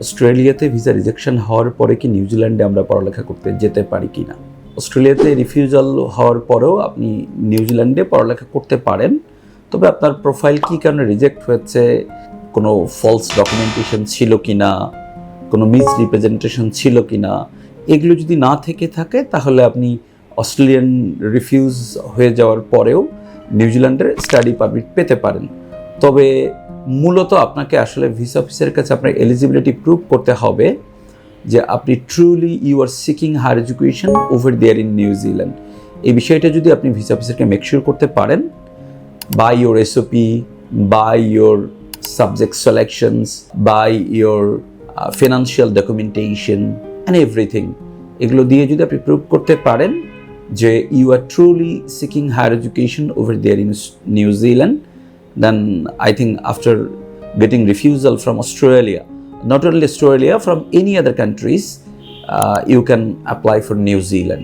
অস্ট্রেলিয়াতে visa rejection হওয়ার পরে কি নিউজিল্যান্ডে আমরা পড়ালেখা করতে যেতে পারি কি না? অস্ট্রেলিয়াতে রিফিউজাল হওয়ার পরেও আপনি নিউজিল্যান্ডে পড়ালেখা করতে পারেন, তবে আপনার প্রোফাইল কী কারণে রিজেক্ট হয়েছে, কোনো ফলস ডকুমেন্টেশন ছিল কি না, কোনো মিস রিপ্রেজেন্টেশন ছিল কি না, এগুলো যদি না থেকে থাকে তাহলে আপনি অস্ট্রেলিয়ান রিফিউজ হয়ে যাওয়ার পরেও নিউজিল্যান্ডের স্টাডি পারমিট পেতে পারেন। তবে মূলত আপনাকে আসলে ভিসা অফিসারের কাছে আপনার এলিজিবিলিটি প্রুভ করতে হবে যে আপনি truly you are seeking higher education over there in New Zealand. এই বিষয়টা যদি আপনি ভিসা অফিসারকে মেকশিওর করতে পারেন by your SOP, by your subject selections, by your financial documentation and everything, এগুলো দিয়ে যদি আপনি প্রুভ করতে পারেন যে you are truly seeking higher education over there in New Zealand, then I think after getting refusal from Australia, not only Australia, from any other countries, you can apply for New Zealand.